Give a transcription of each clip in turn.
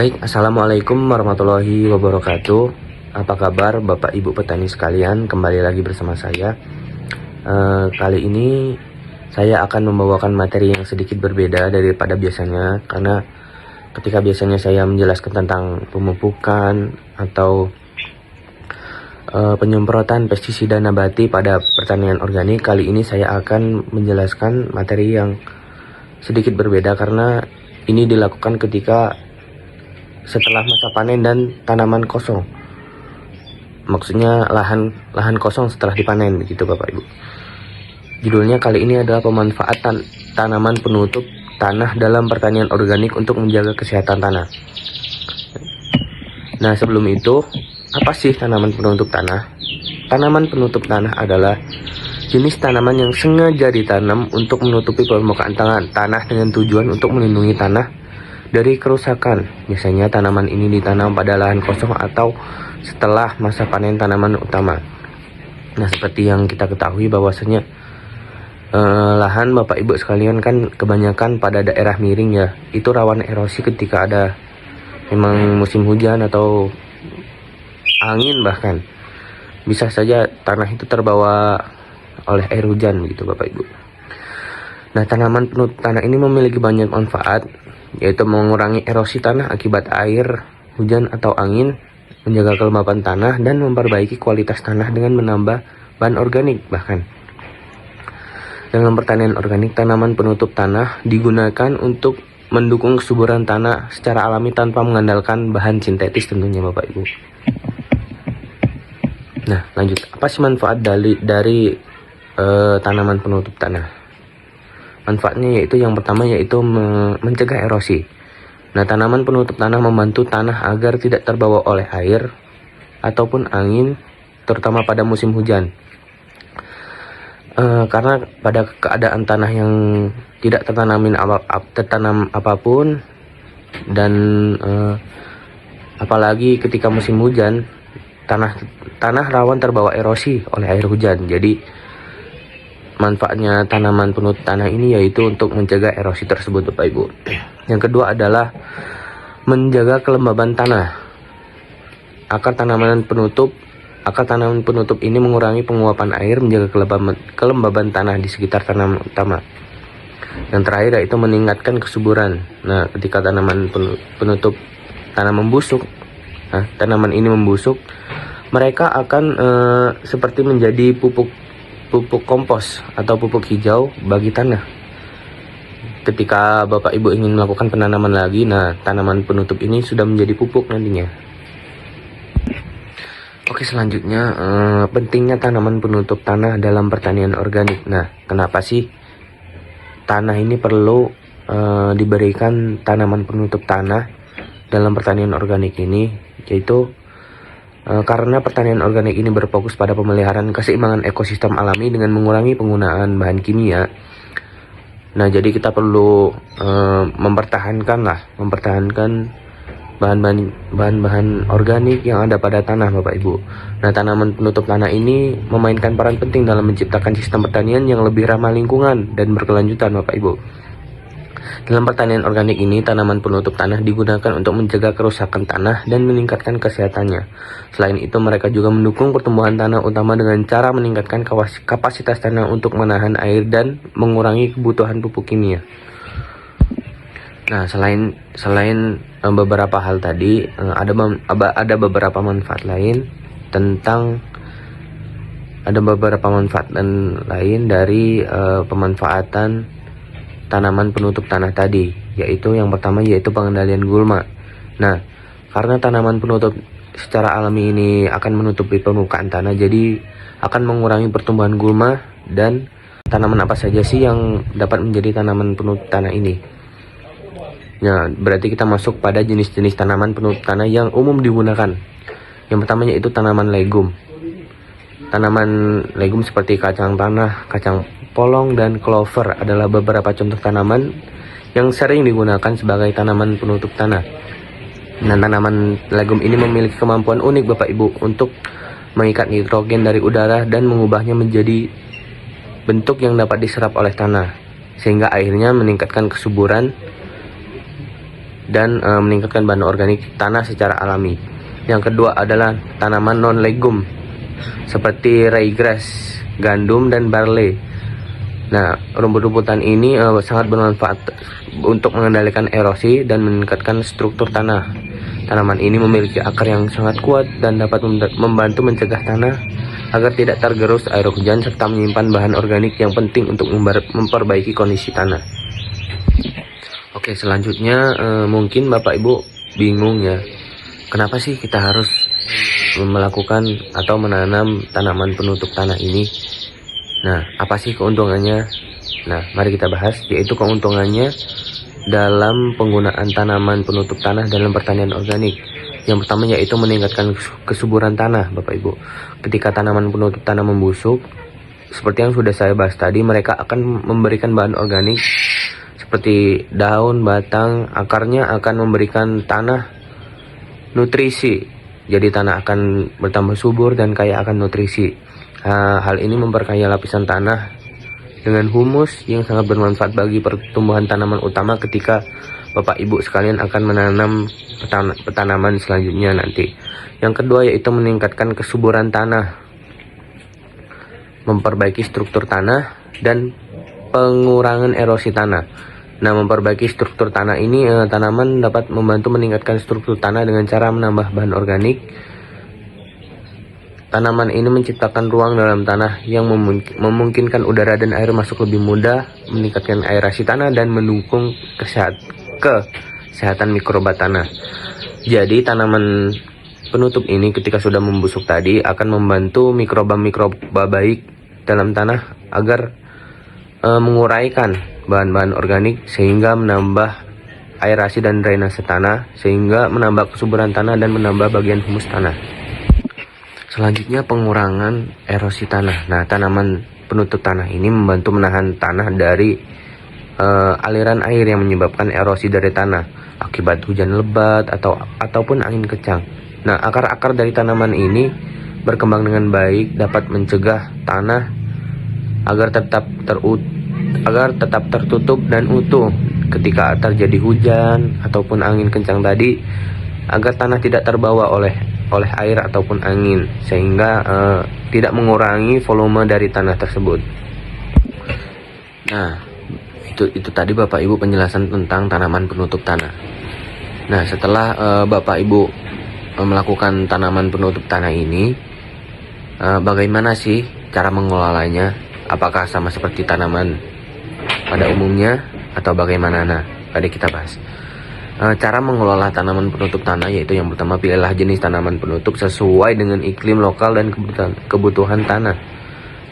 Baik, Assalamualaikum warahmatullahi wabarakatuh. Apa kabar Bapak Ibu petani sekalian? Kembali lagi bersama saya. Kali ini saya akan membawakan materi yang sedikit berbeda daripada biasanya, karena ketika biasanya saya menjelaskan tentang pemupukan atau penyemprotan pestisida nabati pada pertanian organik, kali ini saya akan menjelaskan materi yang sedikit berbeda karena ini dilakukan ketika setelah masa panen dan tanaman kosong. Maksudnya lahan kosong setelah dipanen, begitu Bapak Ibu. Judulnya kali ini adalah pemanfaatan tanaman penutup tanah dalam pertanian organik untuk menjaga kesehatan tanah. Nah, sebelum itu, apa sih tanaman penutup tanah? Tanaman penutup tanah adalah jenis tanaman yang sengaja ditanam untuk menutupi permukaan tanah dengan tujuan untuk melindungi tanah dari kerusakan. Biasanya tanaman ini ditanam pada lahan kosong atau setelah masa panen tanaman utama. Nah, seperti yang kita ketahui bahwasanya lahan Bapak Ibu sekalian kan kebanyakan pada daerah miring ya, itu rawan erosi ketika ada memang musim hujan atau angin, bahkan bisa saja tanah itu terbawa oleh air hujan gitu Bapak Ibu. Nah, tanaman penutup tanah ini memiliki banyak manfaat, yaitu mengurangi erosi tanah akibat air, hujan atau angin, menjaga kelembapan tanah, dan memperbaiki kualitas tanah dengan menambah bahan organik. Bahkan dalam pertanian organik, tanaman penutup tanah digunakan untuk mendukung kesuburan tanah secara alami tanpa mengandalkan bahan sintetis tentunya Bapak Ibu. Nah, lanjut, apa sih manfaat dari tanaman penutup tanah? Manfaatnya yaitu yang pertama yaitu mencegah erosi. Nah, tanaman penutup tanah membantu tanah agar tidak terbawa oleh air ataupun angin, terutama pada musim hujan. Karena pada keadaan tanah yang tidak tertanam apapun, dan apalagi ketika musim hujan, tanah rawan terbawa erosi oleh air hujan. Jadi manfaatnya tanaman penutup tanah ini yaitu untuk mencegah erosi tersebut Bapak Ibu. Yang kedua adalah menjaga kelembaban tanah. Akar tanaman penutup ini mengurangi penguapan air, menjaga kelembaban tanah di sekitar tanaman utama. Yang terakhir yaitu meningkatkan kesuburan. Nah, ketika tanaman penutup tanah membusuk, tanaman ini membusuk, mereka akan seperti menjadi pupuk kompos atau pupuk hijau bagi tanah. Ketika Bapak Ibu ingin melakukan penanaman lagi, nah tanaman penutup ini sudah menjadi pupuk nantinya. Oke, selanjutnya pentingnya tanaman penutup tanah dalam pertanian organik. Nah, kenapa sih tanah ini perlu diberikan tanaman penutup tanah dalam pertanian organik ini? Yaitu karena pertanian organik ini berfokus pada pemeliharaan keseimbangan ekosistem alami dengan mengurangi penggunaan bahan kimia. Nah, jadi kita perlu mempertahankan bahan-bahan organik yang ada pada tanah Bapak Ibu. Nah, tanaman penutup tanah ini memainkan peran penting dalam menciptakan sistem pertanian yang lebih ramah lingkungan dan berkelanjutan Bapak Ibu. Dalam pertanian organik ini, tanaman penutup tanah digunakan untuk mencegah kerusakan tanah dan meningkatkan kesehatannya. Selain itu, mereka juga mendukung pertumbuhan tanah utama dengan cara meningkatkan kapasitas tanah untuk menahan air dan mengurangi kebutuhan pupuk kimia. Nah, selain beberapa hal tadi, ada beberapa manfaat lain dari pemanfaatan tanaman penutup tanah tadi, yaitu yang pertama yaitu pengendalian gulma. Nah, karena tanaman penutup secara alami ini akan menutupi permukaan tanah, jadi akan mengurangi pertumbuhan gulma. Dan tanaman apa saja sih yang dapat menjadi tanaman penutup tanah ini? Nah, berarti kita masuk pada jenis-jenis tanaman penutup tanah yang umum digunakan. Yang pertama yaitu tanaman legum. Tanaman legum seperti kacang tanah, kacang polong, dan clover adalah beberapa contoh tanaman yang sering digunakan sebagai tanaman penutup tanah. Nah, tanaman legum ini memiliki kemampuan unik Bapak Ibu untuk mengikat nitrogen dari udara dan mengubahnya menjadi bentuk yang dapat diserap oleh tanah, sehingga akhirnya meningkatkan kesuburan dan meningkatkan bahan organik tanah secara alami. Yang kedua adalah tanaman non legum seperti ryegrass, gandum dan barley. Nah, rumput-rumputan ini sangat bermanfaat untuk mengendalikan erosi dan meningkatkan struktur tanah. Tanaman ini memiliki akar yang sangat kuat dan dapat membantu mencegah tanah agar tidak tergerus air hujan serta menyimpan bahan organik yang penting untuk memperbaiki kondisi tanah. Oke, selanjutnya mungkin Bapak Ibu bingung ya, kenapa sih kita harus melakukan atau menanam tanaman penutup tanah ini? Nah, apa sih keuntungannya? Nah, mari kita bahas, yaitu keuntungannya dalam penggunaan tanaman penutup tanah dalam pertanian organik. Yang pertama yaitu meningkatkan kesuburan tanah, Bapak Ibu. Ketika tanaman penutup tanah membusuk, seperti yang sudah saya bahas tadi, mereka akan memberikan bahan organik seperti daun, batang, akarnya akan memberikan tanah nutrisi. Jadi tanah akan bertambah subur dan kaya akan nutrisi. Hal ini memperkaya lapisan tanah dengan humus yang sangat bermanfaat bagi pertumbuhan tanaman utama ketika Bapak Ibu sekalian akan menanam tanaman selanjutnya nanti. Yang kedua yaitu meningkatkan kesuburan tanah, memperbaiki struktur tanah dan pengurangan erosi tanah. Nah, memperbaiki struktur tanah ini, tanaman dapat membantu meningkatkan struktur tanah dengan cara menambah bahan organik. Tanaman ini menciptakan ruang dalam tanah yang memungkinkan udara dan air masuk lebih mudah, meningkatkan aerasi tanah dan mendukung kesehatan mikroba tanah. Jadi tanaman penutup ini ketika sudah membusuk tadi akan membantu mikroba-mikroba baik dalam tanah agar menguraikan bahan-bahan organik sehingga menambah aerasi dan drainase tanah, sehingga menambah kesuburan tanah dan menambah bagian humus tanah. Selanjutnya pengurangan erosi tanah. Nah, tanaman penutup tanah ini membantu menahan tanah dari aliran air yang menyebabkan erosi dari tanah akibat hujan lebat ataupun angin kencang. Nah, akar-akar dari tanaman ini berkembang dengan baik, dapat mencegah tanah agar tetap tertutup dan utuh ketika terjadi hujan ataupun angin kencang tadi, agar tanah tidak terbawa oleh air ataupun angin, sehingga tidak mengurangi volume dari tanah tersebut. Nah, itu tadi Bapak Ibu penjelasan tentang tanaman penutup tanah. Nah, setelah Bapak Ibu melakukan tanaman penutup tanah ini, bagaimana sih cara mengelolanya? Apakah sama seperti tanaman pada umumnya atau bagaimana? Nah, tadi kita bahas. Cara mengelola tanaman penutup tanah yaitu yang pertama, pilihlah jenis tanaman penutup sesuai dengan iklim lokal dan kebutuhan tanah.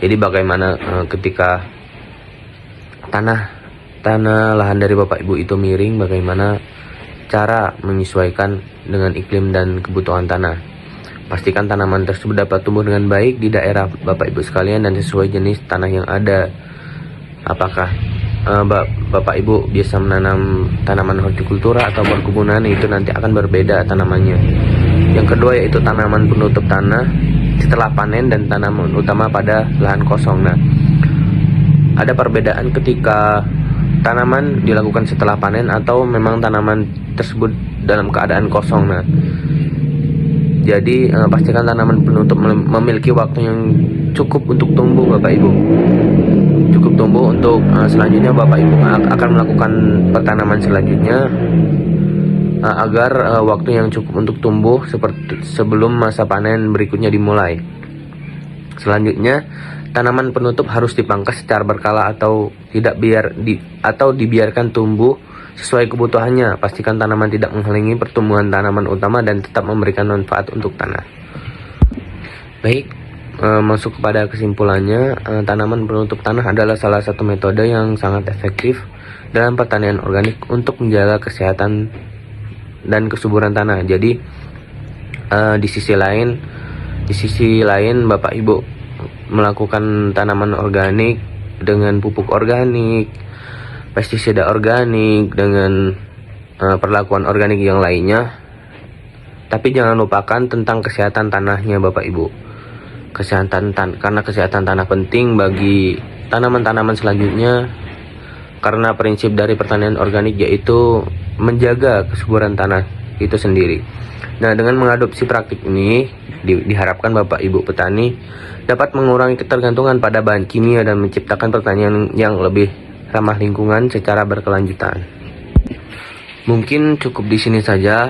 Jadi bagaimana ketika tanah lahan dari Bapak Ibu itu miring, bagaimana cara menyesuaikan dengan iklim dan kebutuhan tanah. Pastikan tanaman tersebut dapat tumbuh dengan baik di daerah Bapak Ibu sekalian dan sesuai jenis tanah yang ada. Apakah Bapak Ibu biasa menanam tanaman hortikultura atau perkebunan, itu nanti akan berbeda tanamannya. Yang kedua yaitu tanaman penutup tanah setelah panen dan tanaman utama pada lahan kosong. Nah, ada perbedaan ketika tanaman dilakukan setelah panen atau memang tanaman tersebut dalam keadaan kosong. Nah, jadi pastikan tanaman penutup memiliki waktu yang cukup untuk tumbuh, Bapak Ibu. Cukup tumbuh untuk selanjutnya Bapak Ibu akan melakukan pertanaman selanjutnya agar waktu yang cukup untuk tumbuh seperti sebelum masa panen berikutnya dimulai. Selanjutnya, tanaman penutup harus dipangkas secara berkala atau dibiarkan tumbuh sesuai kebutuhannya. Pastikan tanaman tidak menghalangi pertumbuhan tanaman utama dan tetap memberikan manfaat untuk tanah. Baik, masuk kepada kesimpulannya, tanaman penutup tanah adalah salah satu metode yang sangat efektif dalam pertanian organik untuk menjaga kesehatan dan kesuburan tanah. Jadi di sisi lain Bapak Ibu melakukan tanaman organik dengan pupuk organik, pestisida organik, dengan perlakuan organik yang lainnya. Tapi jangan lupakan tentang kesehatan tanahnya, Bapak Ibu. Karena kesehatan tanah penting bagi tanaman-tanaman selanjutnya, karena prinsip dari pertanian organik yaitu menjaga kesuburan tanah itu sendiri. Nah, dengan mengadopsi praktik ini diharapkan Bapak Ibu petani dapat mengurangi ketergantungan pada bahan kimia dan menciptakan pertanian yang lebih ramah lingkungan secara berkelanjutan. Mungkin cukup di sini saja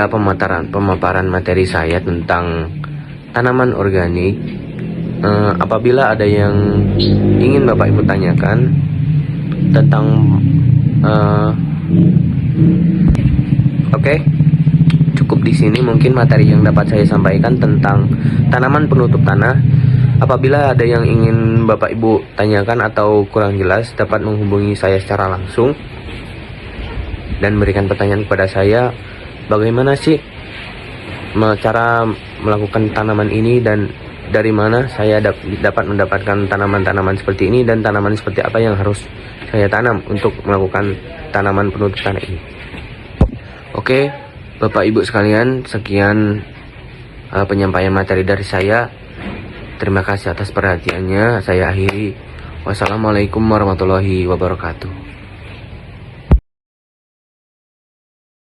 pemaparan materi saya tentang tanaman organik. Apabila ada yang ingin Bapak Ibu tanyakan tentang oke, cukup di sini mungkin materi yang dapat saya sampaikan tentang tanaman penutup tanah. Apabila ada yang ingin Bapak Ibu tanyakan atau kurang jelas, dapat menghubungi saya secara langsung dan berikan pertanyaan kepada saya, bagaimana sih cara melakukan tanaman ini dan dari mana saya dapat mendapatkan tanaman-tanaman seperti ini dan tanaman seperti apa yang harus saya tanam untuk melakukan tanaman penutup tanah ini. Oke, Bapak Ibu sekalian, sekian penyampaian materi dari saya. Terima kasih atas perhatiannya. Saya akhiri. Wassalamualaikum warahmatullahi wabarakatuh.